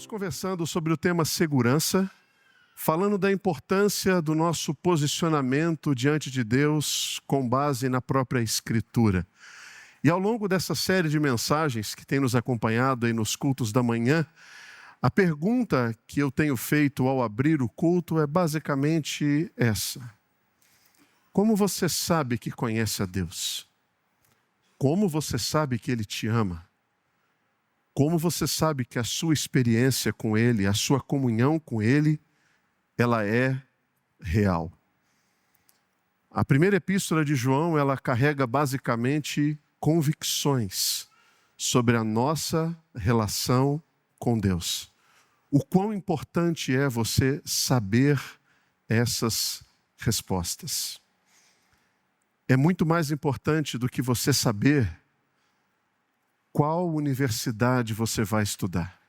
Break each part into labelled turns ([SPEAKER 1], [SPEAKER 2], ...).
[SPEAKER 1] conversando sobre o tema segurança, falando da importância do nosso posicionamento diante de Deus com base na própria Escritura. E ao longo dessa série de mensagens que tem nos acompanhado aí nos cultos da manhã, a pergunta que eu tenho feito ao abrir o culto é basicamente essa: como você sabe que conhece a Deus? Como você sabe que Ele te ama? Como você sabe que a sua experiência com Ele, a sua comunhão com Ele, ela é real? A primeira epístola de João, ela carrega basicamente convicções sobre a nossa relação com Deus. O quão importante é você saber essas respostas. É muito mais importante do que você saber qual universidade você vai estudar.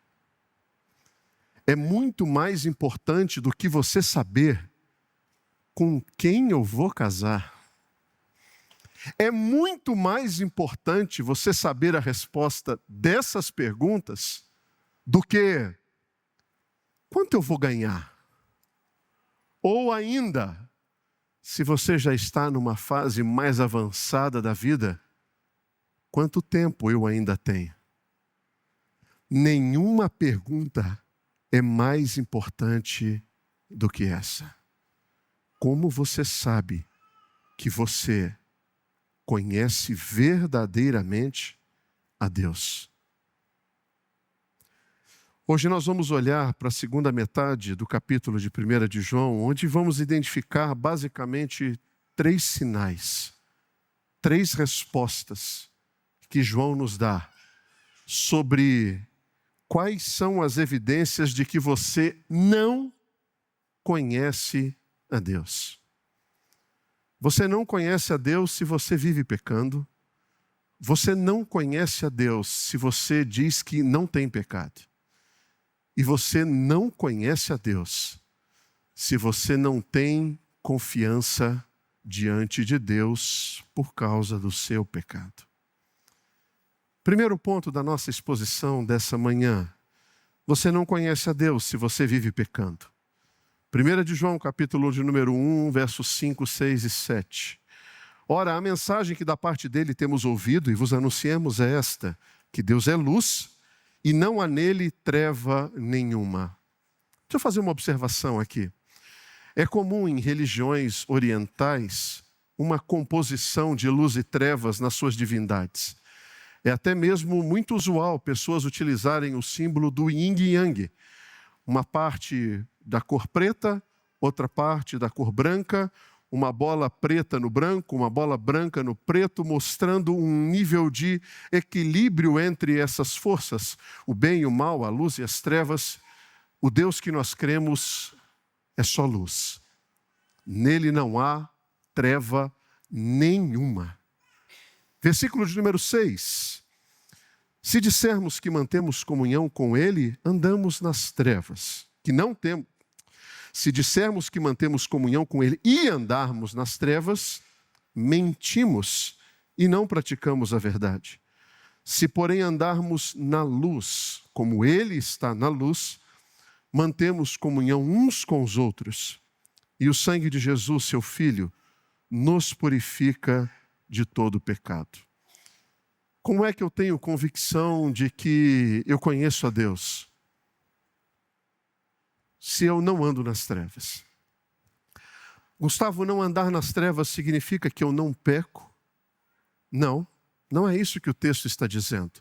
[SPEAKER 1] É muito mais importante do que você saber com quem eu vou casar. É muito mais importante você saber a resposta dessas perguntas do que quanto eu vou ganhar. Ou ainda, se você já está numa fase mais avançada da vida, quanto tempo eu ainda tenho? Nenhuma pergunta é mais importante do que essa. Como você sabe que você conhece verdadeiramente a Deus? Hoje nós vamos olhar para a segunda metade do capítulo de 1 de João, onde vamos identificar basicamente 3 sinais, 3 respostas que João nos dá sobre quais são as evidências de que você não conhece a Deus. Você não conhece a Deus se você vive pecando. Você não conhece a Deus se você diz que não tem pecado. E você não conhece a Deus se você não tem confiança diante de Deus por causa do seu pecado. Primeiro ponto da nossa exposição dessa manhã: você não conhece a Deus se você vive pecando. 1 de João, capítulo de número 1, versos 5, 6 e 7. Ora, a mensagem que da parte dele temos ouvido e vos anunciamos é esta: que Deus é luz e não há nele treva nenhuma. Deixa eu fazer uma observação aqui. É comum em religiões orientais uma composição de luz e trevas nas suas divindades. É até mesmo muito usual pessoas utilizarem o símbolo do yin e yang. Uma parte da cor preta, outra parte da cor branca, uma bola preta no branco, uma bola branca no preto, mostrando um nível de equilíbrio entre essas forças, o bem e o mal, a luz e as trevas. O Deus que nós cremos é só luz. Nele não há treva nenhuma. Versículo de número 6. Se dissermos que mantemos comunhão com Ele, andamos nas trevas. Se dissermos que mantemos comunhão com Ele e andarmos nas trevas, mentimos e não praticamos a verdade. Se, porém, andarmos na luz, como Ele está na luz, mantemos comunhão uns com os outros. E o sangue de Jesus, seu Filho, nos purifica de todo pecado. Como é que eu tenho convicção de que eu conheço a Deus? Se eu não ando nas trevas. Gustavo, não andar nas trevas significa que eu não peco? Não, não é isso que o texto está dizendo.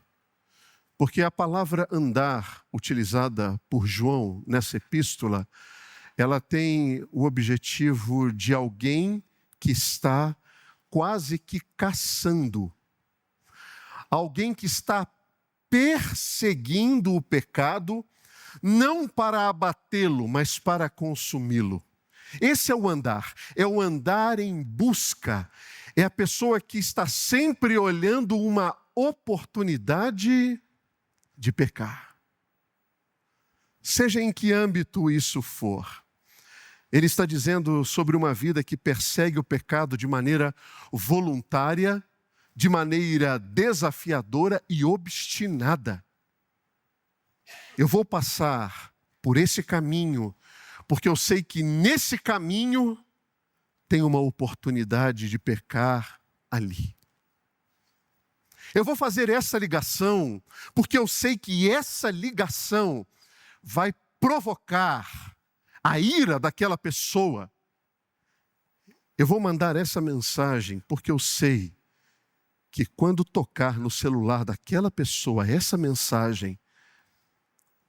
[SPEAKER 1] Porque a palavra andar, utilizada por João nessa epístola, ela tem o objetivo de alguém que está quase que caçando. Alguém que está perseguindo o pecado, não para abatê-lo, mas para consumi-lo. Esse é o andar em busca. É a pessoa que está sempre olhando uma oportunidade de pecar. Seja em que âmbito isso for. Ele está dizendo sobre uma vida que persegue o pecado de maneira voluntária, de maneira desafiadora e obstinada. Eu vou passar por esse caminho, porque eu sei que nesse caminho tem uma oportunidade de pecar ali. Eu vou fazer essa ligação, porque eu sei que essa ligação vai provocar a ira daquela pessoa. Eu vou mandar essa mensagem, porque eu sei que quando tocar no celular daquela pessoa essa mensagem,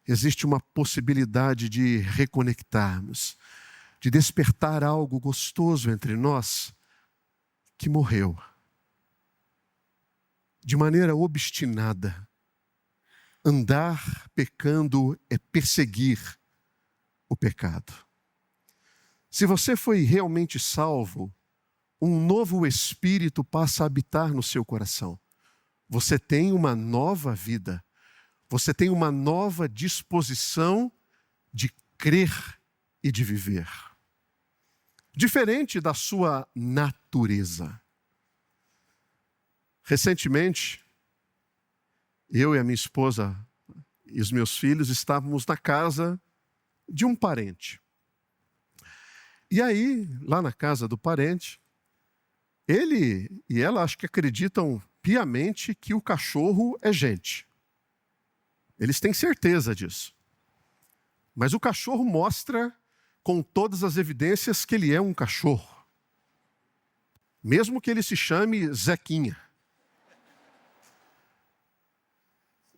[SPEAKER 1] existe uma possibilidade de reconectarmos, de despertar algo gostoso entre nós que morreu. De maneira obstinada. Andar pecando é perseguir o pecado. Se você foi realmente salvo, um novo espírito passa a habitar no seu coração. Você tem uma nova vida. Você tem uma nova disposição de crer e de viver. Diferente da sua natureza. Recentemente, eu e a minha esposa e os meus filhos estávamos na casa de um parente. E aí, lá na casa do parente, ele e ela acho que acreditam piamente que o cachorro é gente. Eles têm certeza disso. Mas o cachorro mostra com todas as evidências que ele é um cachorro. Mesmo que ele se chame Zequinha.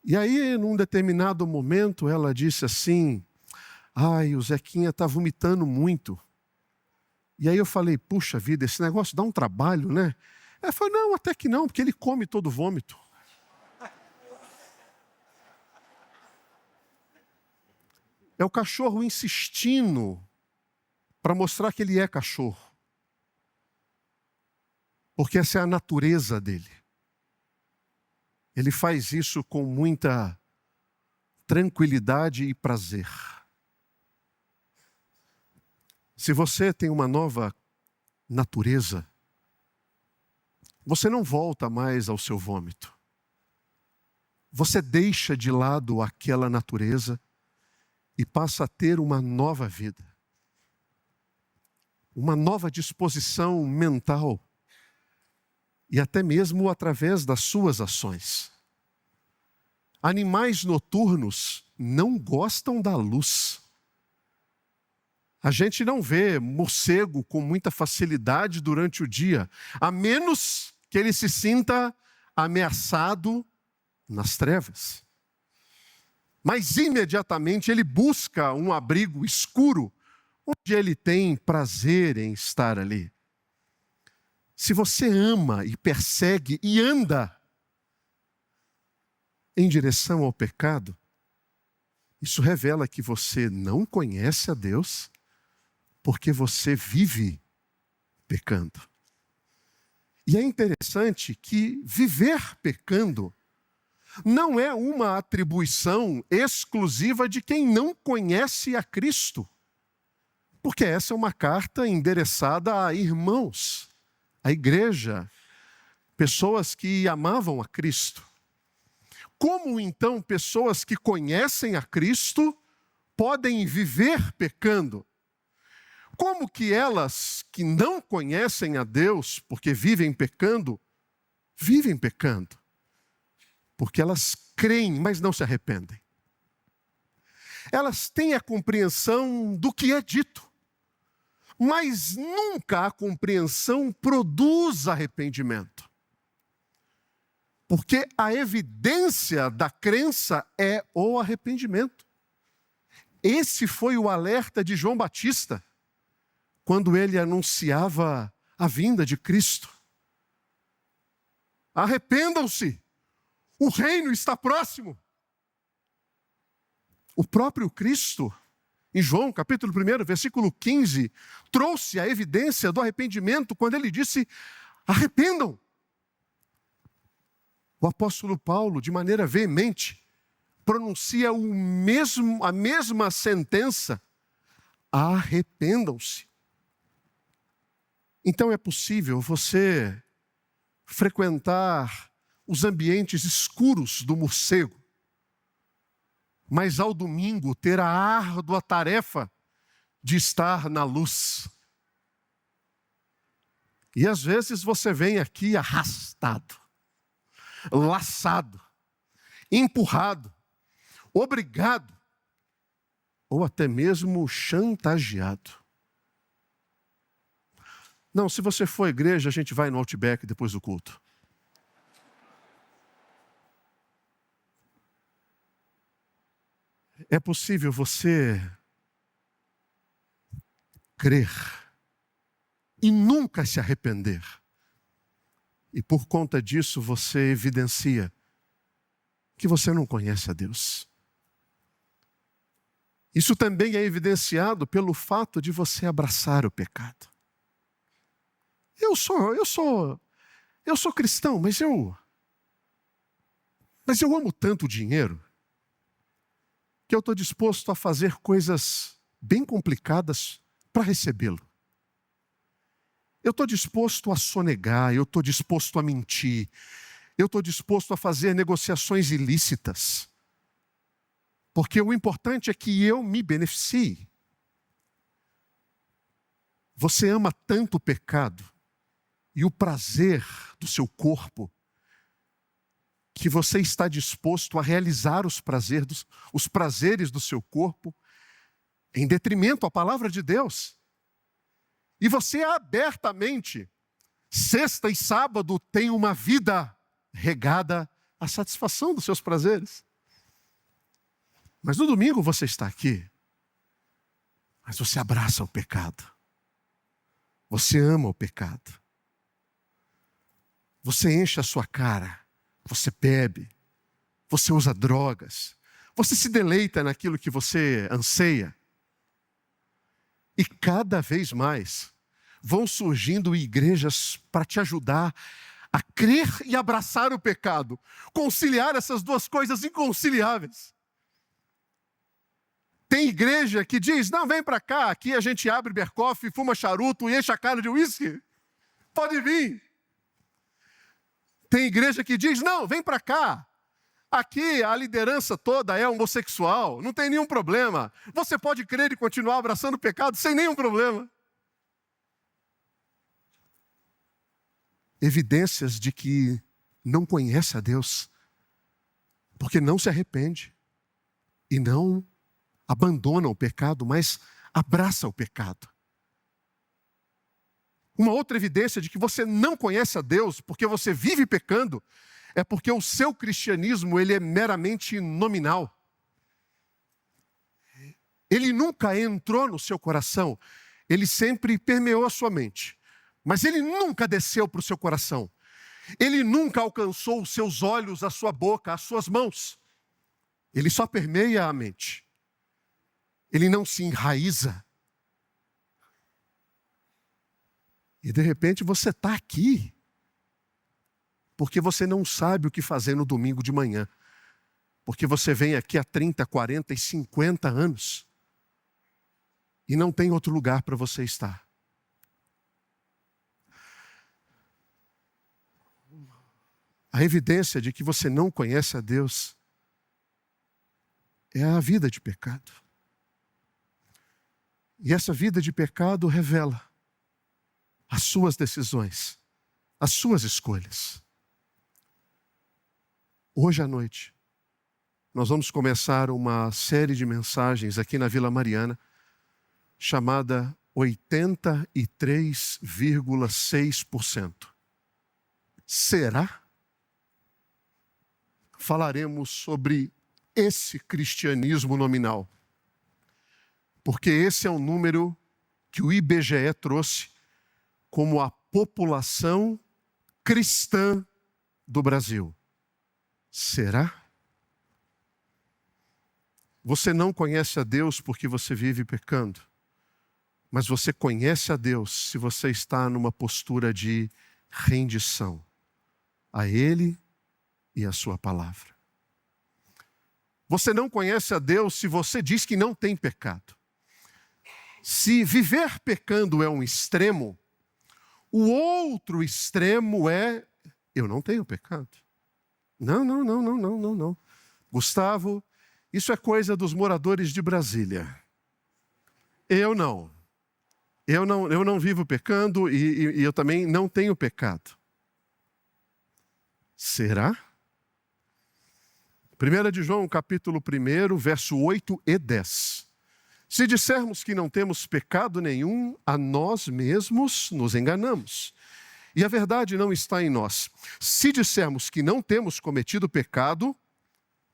[SPEAKER 1] E aí, num determinado momento, ela disse assim, o Zequinha está vomitando muito. E aí eu falei, puxa vida, esse negócio dá um trabalho, né? Ela falou, não, até que não, porque ele come todo o vômito. É o cachorro insistindo para mostrar que ele é cachorro. Porque essa é a natureza dele. Ele faz isso com muita tranquilidade e prazer. Se você tem uma nova natureza, você não volta mais ao seu vômito. Você deixa de lado aquela natureza e passa a ter uma nova vida. Uma nova disposição mental. E até mesmo através das suas ações. Animais noturnos não gostam da luz. A gente não vê morcego com muita facilidade durante o dia, a menos que ele se sinta ameaçado nas trevas. Mas imediatamente ele busca um abrigo escuro, onde ele tem prazer em estar ali. Se você ama e persegue e anda em direção ao pecado, isso revela que você não conhece a Deus, porque você vive pecando. E é interessante que viver pecando não é uma atribuição exclusiva de quem não conhece a Cristo, porque essa é uma carta endereçada a irmãos, a igreja, pessoas que amavam a Cristo. Como então pessoas que conhecem a Cristo podem viver pecando? Como que elas que não conhecem a Deus, porque vivem pecando? Porque elas creem, mas não se arrependem. Elas têm a compreensão do que é dito. Mas nunca a compreensão produz arrependimento. Porque a evidência da crença é o arrependimento. Esse foi o alerta de João Batista, quando ele anunciava a vinda de Cristo. Arrependam-se, o reino está próximo. O próprio Cristo, em João, capítulo 1, versículo 15, trouxe a evidência do arrependimento quando ele disse, arrependam. O apóstolo Paulo, de maneira veemente, pronuncia a mesma sentença, arrependam-se. Então é possível você frequentar os ambientes escuros do morcego, mas ao domingo ter a árdua tarefa de estar na luz. E às vezes você vem aqui arrastado, laçado, empurrado, obrigado, ou até mesmo chantageado. Não, se você for à igreja, a gente vai no Outback depois do culto. É possível você crer e nunca se arrepender. E por conta disso você evidencia que você não conhece a Deus. Isso também é evidenciado pelo fato de você abraçar o pecado. Eu sou cristão, mas eu amo tanto o dinheiro que eu estou disposto a fazer coisas bem complicadas para recebê-lo. Eu estou disposto a sonegar, eu estou disposto a mentir, eu estou disposto a fazer negociações ilícitas, porque o importante é que eu me beneficie. Você ama tanto o pecado e o prazer do seu corpo, que você está disposto a realizar os prazeres do seu corpo em detrimento à palavra de Deus. E você abertamente, sexta e sábado, tem uma vida regada à satisfação dos seus prazeres. Mas no domingo você está aqui, mas você abraça o pecado. Você ama o pecado. Você enche a sua cara. Você bebe, você usa drogas, você se deleita naquilo que você anseia. E cada vez mais vão surgindo igrejas para te ajudar a crer e abraçar o pecado, conciliar essas duas coisas inconciliáveis. Tem igreja que diz, não, vem para cá, aqui a gente abre bercofe, fuma charuto e enche a cara de uísque. Pode vir. Tem igreja que diz, não, vem para cá. Aqui a liderança toda é homossexual, não tem nenhum problema. Você pode crer e continuar abraçando o pecado sem nenhum problema. Evidências de que não conhece a Deus, porque não se arrepende e não abandona o pecado, mas abraça o pecado. Uma outra evidência de que você não conhece a Deus porque você vive pecando é porque o seu cristianismo ele é meramente nominal. Ele nunca entrou no seu coração, ele sempre permeou a sua mente, mas ele nunca desceu para o seu coração. Ele nunca alcançou os seus olhos, a sua boca, as suas mãos. Ele só permeia a mente. Ele não se enraiza. E de repente você está aqui, porque você não sabe o que fazer no domingo de manhã. Porque você vem aqui há 30, 40 e 50 anos e não tem outro lugar para você estar. A evidência de que você não conhece a Deus é a vida de pecado. E essa vida de pecado revela as suas decisões, as suas escolhas. Hoje à noite, nós vamos começar uma série de mensagens aqui na Vila Mariana, chamada 83,6%. Será? Falaremos sobre esse cristianismo nominal, porque esse é o número que o IBGE trouxe como a população cristã do Brasil. Será? Você não conhece a Deus porque você vive pecando, mas você conhece a Deus se você está numa postura de rendição a Ele e a sua palavra. Você não conhece a Deus se você diz que não tem pecado. Se viver pecando é um extremo, o outro extremo é, eu não tenho pecado. Não. Gustavo, Isso é coisa dos moradores de Brasília. Eu não. Eu não vivo pecando e eu também não tenho pecado. Será? 1 de João, capítulo 1, verso 8 e 10. Se dissermos que não temos pecado nenhum, a nós mesmos nos enganamos. E a verdade não está em nós. Se dissermos que não temos cometido pecado,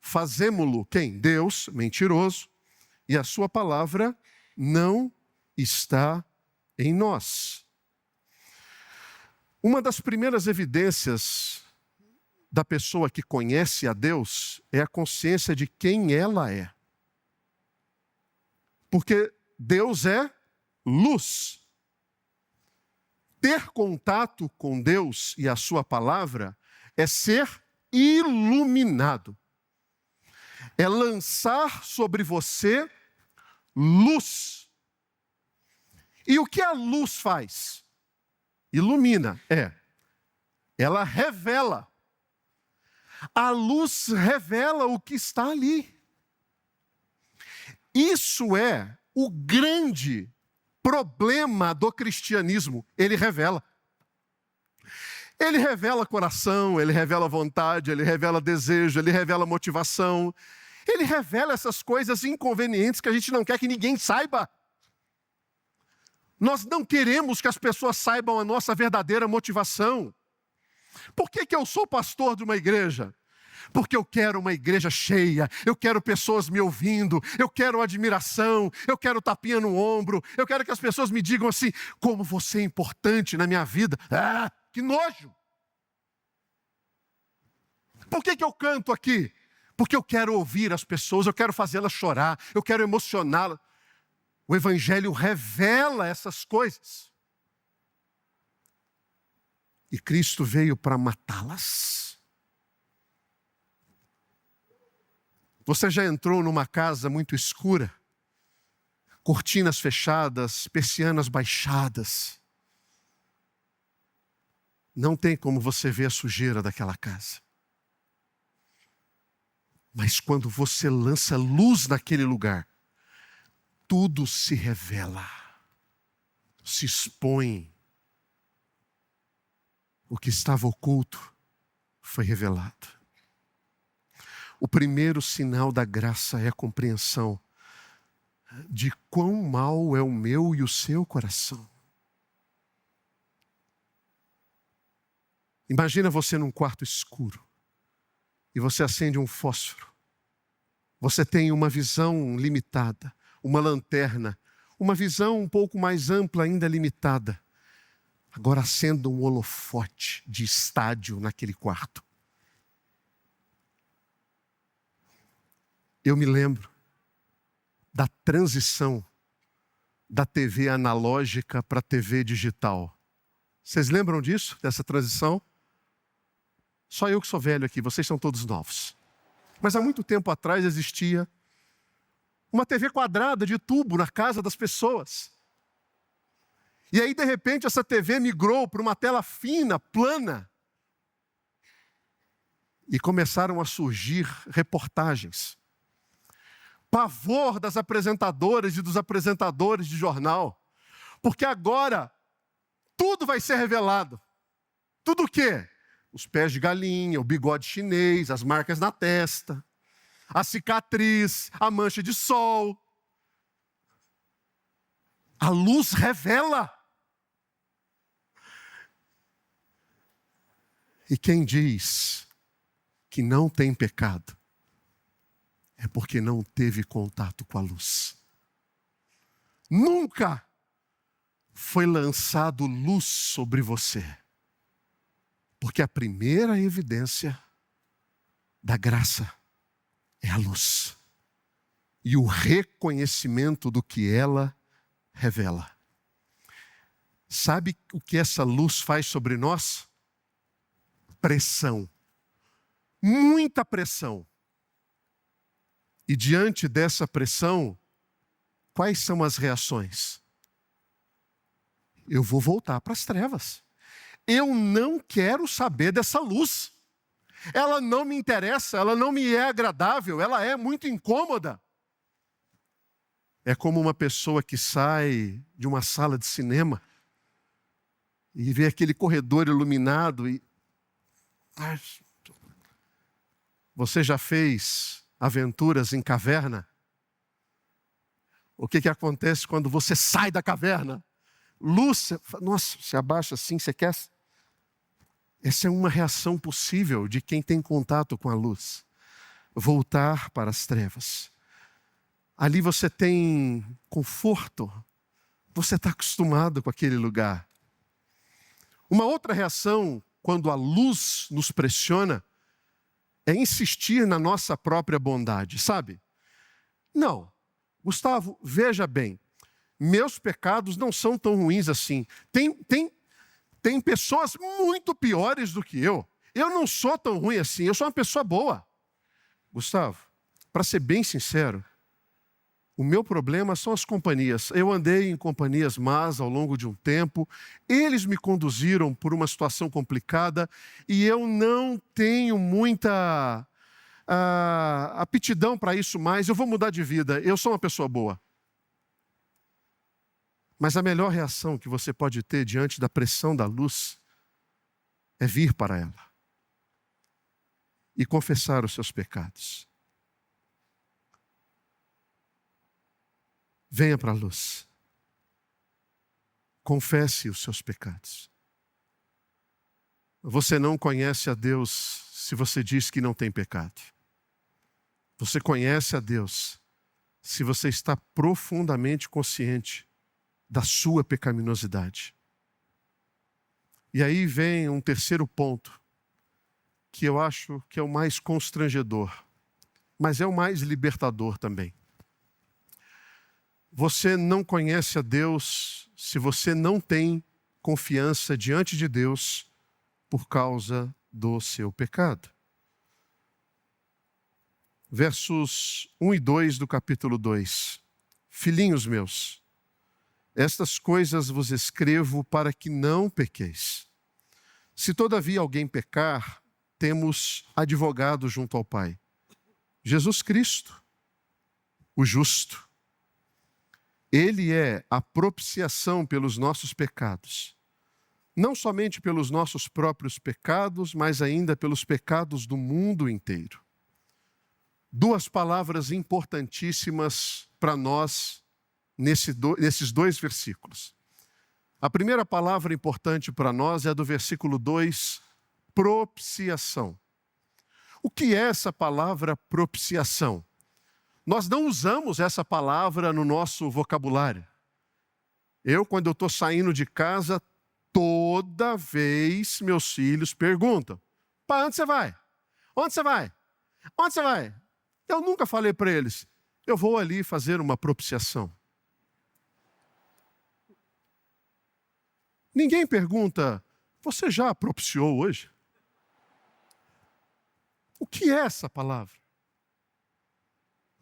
[SPEAKER 1] fazemo-lo, quem? Deus, mentiroso, e a sua palavra não está em nós. Uma das primeiras evidências da pessoa que conhece a Deus é a consciência de quem ela é. Porque Deus é luz. Ter contato com Deus e a sua palavra é ser iluminado. É lançar sobre você luz. E o que a luz faz? Ilumina, ela revela. A luz revela o que está ali. Isso é o grande problema do cristianismo. Ele revela. Ele revela coração, ele revela vontade, ele revela desejo, ele revela motivação. Ele revela essas coisas inconvenientes que a gente não quer que ninguém saiba. Nós não queremos que as pessoas saibam a nossa verdadeira motivação. Por que eu sou pastor de uma igreja? Porque eu quero uma igreja cheia, eu quero pessoas me ouvindo, eu quero admiração, eu quero tapinha no ombro, eu quero que as pessoas me digam assim, como você é importante na minha vida. Ah, que nojo! Por que eu canto aqui? Porque eu quero ouvir as pessoas, eu quero fazê-las chorar, eu quero emocioná-las. O Evangelho revela essas coisas. E Cristo veio para matá-las. Você já entrou numa casa muito escura? Cortinas fechadas, persianas baixadas. Não tem como você ver a sujeira daquela casa. Mas quando você lança luz naquele lugar, tudo se revela, se expõe. O que estava oculto foi revelado. O primeiro sinal da graça é a compreensão de quão mau é o meu e o seu coração. Imagina você num quarto escuro e você acende um fósforo. Você tem uma visão limitada, uma lanterna, uma visão um pouco mais ampla, ainda limitada. Agora acenda um holofote de estádio naquele quarto. Eu me lembro da transição da TV analógica para a TV digital. Vocês lembram disso, dessa transição? Só eu que sou velho aqui, vocês são todos novos. Mas há muito tempo atrás existia uma TV quadrada de tubo na casa das pessoas. E aí, de repente, essa TV migrou para uma tela fina, plana. E começaram a surgir reportagens. Pavor das apresentadoras e dos apresentadores de jornal. Porque agora, tudo vai ser revelado. Tudo o quê? Os pés de galinha, o bigode chinês, as marcas na testa, a cicatriz, a mancha de sol. A luz revela. E quem diz que não tem pecado, é porque não teve contato com a luz. Nunca foi lançado luz sobre você. Porque a primeira evidência da graça é a luz. E o reconhecimento do que ela revela. Sabe o que essa luz faz sobre nós? Pressão. Muita pressão. E diante dessa pressão, quais são as reações? Eu vou voltar para as trevas. Eu não quero saber dessa luz. ela não me interessa, ela não me é agradável, ela é muito incômoda. É como uma pessoa que sai de uma sala de cinema e vê aquele corredor iluminado e... Você já fez aventuras em caverna? O que acontece quando você sai da caverna? Luz, nossa, se abaixa assim, você quer... Essa é uma reação possível de quem tem contato com a luz. Voltar para as trevas. Ali você tem conforto. Você está acostumado com aquele lugar. Uma outra reação, quando a luz nos pressiona, é insistir na nossa própria bondade, sabe? Não. Gustavo, veja bem. Meus pecados não são tão ruins assim. Tem pessoas muito piores do que eu. Eu não sou tão ruim assim, eu sou uma pessoa boa. Gustavo, para ser bem sincero, o meu problema são as companhias. Eu andei em companhias más ao longo de um tempo, eles me conduziram por uma situação complicada e eu não tenho muita aptidão para isso mais. Eu vou mudar de vida, eu sou uma pessoa boa. Mas a melhor reação que você pode ter diante da pressão da luz é vir para ela e confessar os seus pecados. Venha para a luz. Confesse os seus pecados. Você não conhece a Deus se você diz que não tem pecado. Você conhece a Deus se você está profundamente consciente da sua pecaminosidade. E aí vem um terceiro ponto, que eu acho que é o mais constrangedor, mas é o mais libertador também. Você não conhece a Deus se você não tem confiança diante de Deus por causa do seu pecado. Versos 1 e 2 do capítulo 2. Filhinhos meus, estas coisas vos escrevo para que não pequeis. Se todavia alguém pecar, temos advogado junto ao Pai, Jesus Cristo, o justo. Ele é a propiciação pelos nossos pecados. Não somente pelos nossos próprios pecados, mas ainda pelos pecados do mundo inteiro. Duas palavras importantíssimas para nós nesses dois versículos. A primeira palavra importante para nós é a do versículo 2, propiciação. O que é essa palavra propiciação? Nós não usamos essa palavra no nosso vocabulário. Quando eu estou saindo de casa, toda vez meus filhos perguntam: pai, onde você vai? Onde você vai? Onde você vai? Eu nunca falei para eles: eu vou ali fazer uma propiciação. Ninguém pergunta: você já propiciou hoje? O que é essa palavra?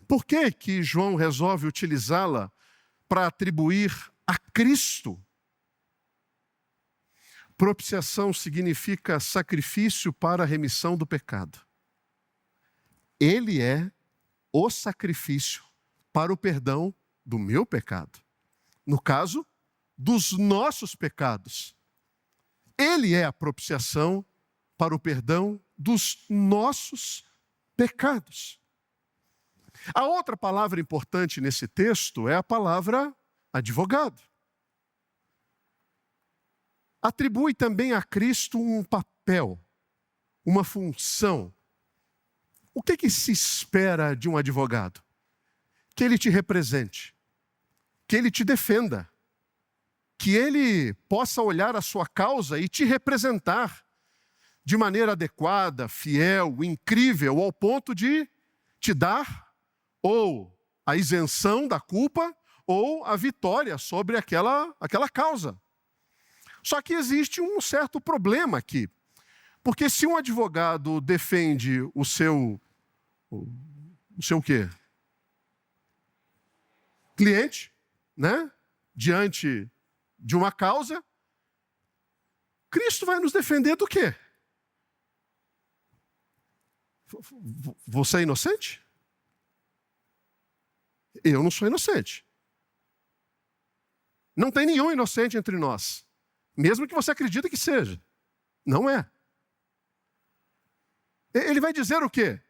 [SPEAKER 1] Por que João resolve utilizá-la para atribuir a Cristo? Propiciação significa sacrifício para a remissão do pecado. Ele é o sacrifício para o perdão do meu pecado. No caso, dos nossos pecados. Ele é a propiciação para o perdão dos nossos pecados. A outra palavra importante nesse texto é a palavra advogado. Atribui também a Cristo um papel, uma função. O que se espera de um advogado? Que ele te represente, que ele te defenda, que ele possa olhar a sua causa e te representar de maneira adequada, fiel, incrível, ao ponto de te dar ou a isenção da culpa ou a vitória sobre aquela causa. Só que existe um certo problema aqui. Porque se um advogado defende o seu quê? Cliente, né? Diante de uma causa, Cristo vai nos defender do quê? Você é inocente? Eu não sou inocente. Não tem nenhum inocente entre nós. Mesmo que você acredite que seja. Não é. Ele vai dizer o quê?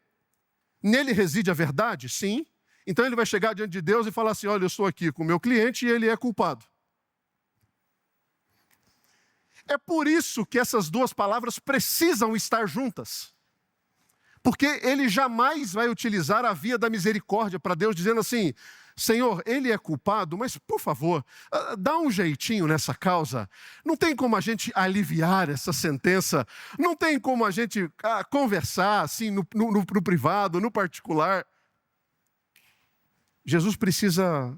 [SPEAKER 1] Nele reside a verdade? Sim. Então ele vai chegar diante de Deus e falar assim, olha, eu estou aqui com o meu cliente e ele é culpado. É por isso que essas duas palavras precisam estar juntas. Porque ele jamais vai utilizar a via da misericórdia para Deus, dizendo assim, Senhor, ele é culpado, mas por favor, dá um jeitinho nessa causa. Não tem como a gente aliviar essa sentença, não tem como a gente conversar assim no privado, no particular. Jesus precisa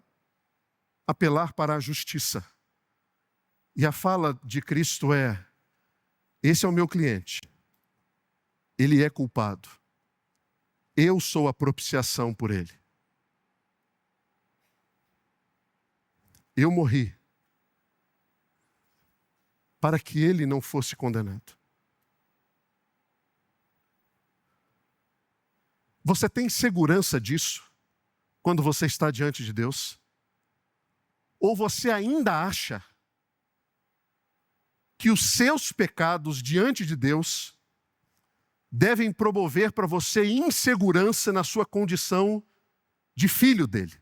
[SPEAKER 1] apelar para a justiça. E a fala de Cristo é, esse é o meu cliente, ele é culpado, eu sou a propiciação por ele. Eu morri para que ele não fosse condenado. Você tem segurança disso quando você está diante de Deus? Ou você ainda acha que os seus pecados diante de Deus devem promover para você insegurança na sua condição de filho dele?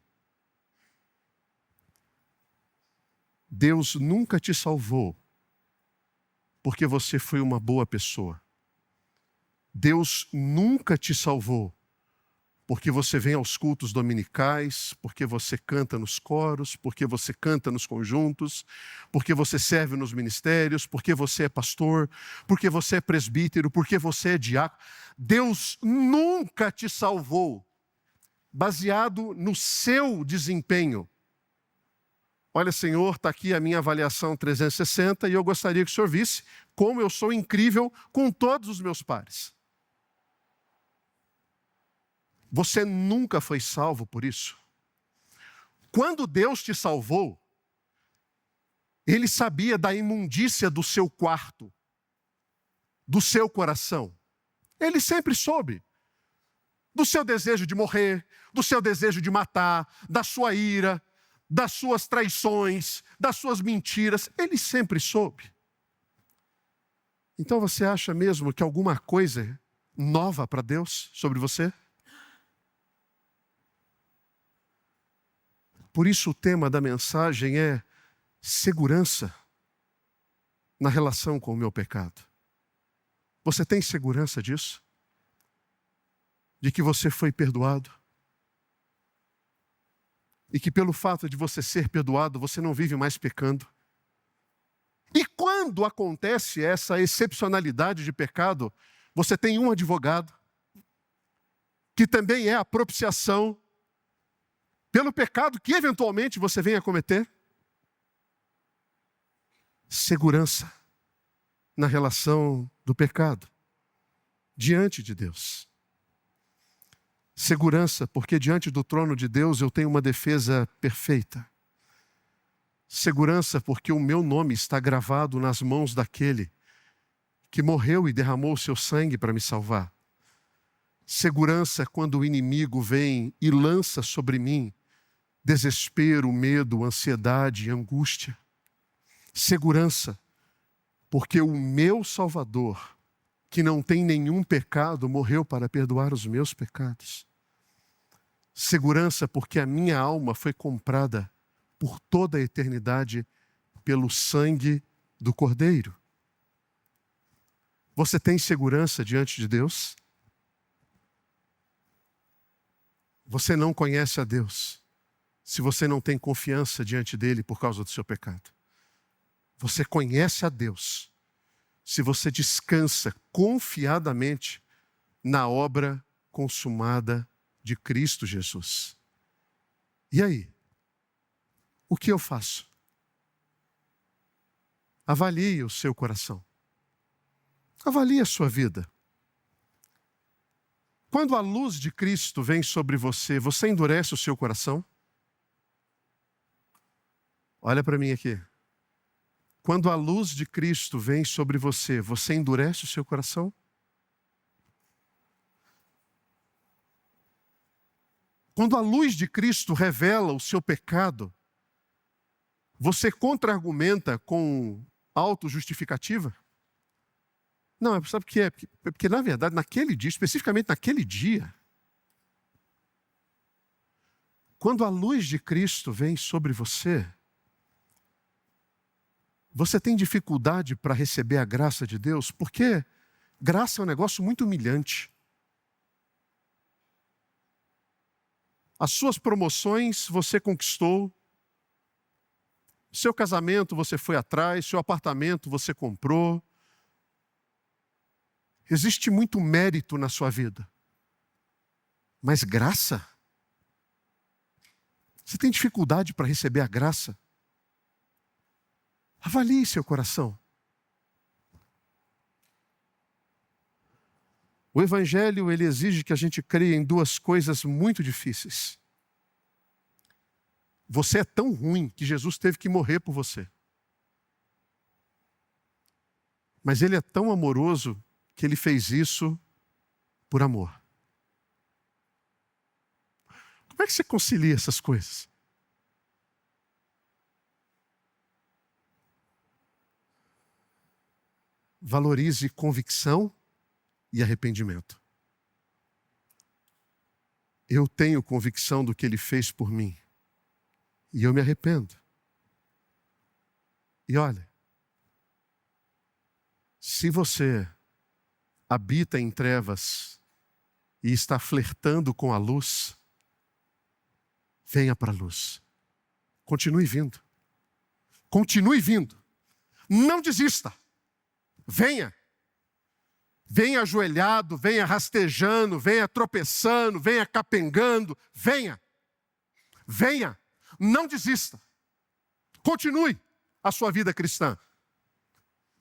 [SPEAKER 1] Deus nunca te salvou porque você foi uma boa pessoa. Deus nunca te salvou porque você vem aos cultos dominicais, porque você canta nos coros, porque você canta nos conjuntos, porque você serve nos ministérios, porque você é pastor, porque você é presbítero, porque você é diácono. Deus nunca te salvou baseado no seu desempenho. Olha, Senhor, está aqui a minha avaliação 360 e eu gostaria que o Senhor visse como eu sou incrível com todos os meus pares. Você nunca foi salvo por isso. Quando Deus te salvou, Ele sabia da imundícia do seu quarto, do seu coração. Ele sempre soube. Do seu desejo de morrer, do seu desejo de matar, da sua ira, das suas traições, das suas mentiras. Ele sempre soube. Então você acha mesmo que alguma coisa é nova para Deus sobre você? Por isso o tema da mensagem é segurança na relação com o meu pecado. Você tem segurança disso? De que você foi perdoado? E que pelo fato de você ser perdoado, você não vive mais pecando? E quando acontece essa excepcionalidade de pecado, você tem um advogado, que também é a propiciação pelo pecado que eventualmente você venha a cometer? Segurança na relação do pecado diante de Deus. Segurança porque diante do trono de Deus eu tenho uma defesa perfeita. Segurança porque o meu nome está gravado nas mãos daquele que morreu e derramou o seu sangue para me salvar. Segurança quando o inimigo vem e lança sobre mim desespero, medo, ansiedade e angústia. Segurança, porque o meu Salvador, que não tem nenhum pecado, morreu para perdoar os meus pecados. Segurança, porque a minha alma foi comprada por toda a eternidade pelo sangue do Cordeiro. Você tem segurança diante de Deus? Você não conhece a Deus se você não tem confiança diante dele por causa do seu pecado. Você conhece a Deus se você descansa confiadamente na obra consumada de Cristo Jesus. E aí? O que eu faço? Avalie o seu coração. Avalie a sua vida. Quando a luz de Cristo vem sobre você, você endurece o seu coração? Olha para mim aqui. Quando a luz de Cristo vem sobre você, você endurece o seu coração? Quando a luz de Cristo revela o seu pecado, você contra-argumenta com autojustificativa? Não, sabe o que é? Porque, na verdade, naquele dia, especificamente naquele dia, quando a luz de Cristo vem sobre você, você tem dificuldade para receber a graça de Deus, porque graça é um negócio muito humilhante. As suas promoções você conquistou, seu casamento você foi atrás, seu apartamento você comprou. Existe muito mérito na sua vida. Mas graça? Você tem dificuldade para receber a graça? Avalie seu coração. O Evangelho, ele exige que a gente creia em duas coisas muito difíceis. Você é tão ruim que Jesus teve que morrer por você. Mas ele é tão amoroso que ele fez isso por amor. Como é que você concilia essas coisas? Valorize convicção e arrependimento. Eu tenho convicção do que ele fez por mim. E eu me arrependo. E olha, se você habita em trevas e está flertando com a luz, venha para a luz. Continue vindo. Continue vindo. Não desista. Venha. Venha ajoelhado, venha rastejando, venha tropeçando, venha capengando. Venha. Venha. Não desista. Continue a sua vida cristã.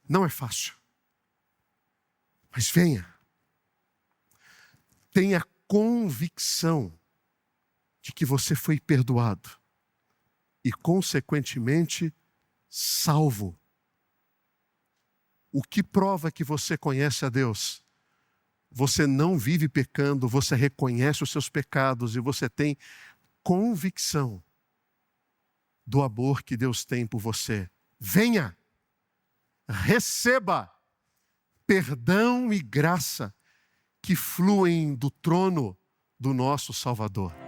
[SPEAKER 1] Não é fácil. Mas venha. Tenha convicção de que você foi perdoado e, consequentemente, salvo. O que prova que você conhece a Deus? Você não vive pecando, você reconhece os seus pecados e você tem convicção do amor que Deus tem por você. Venha, receba perdão e graça que fluem do trono do nosso Salvador.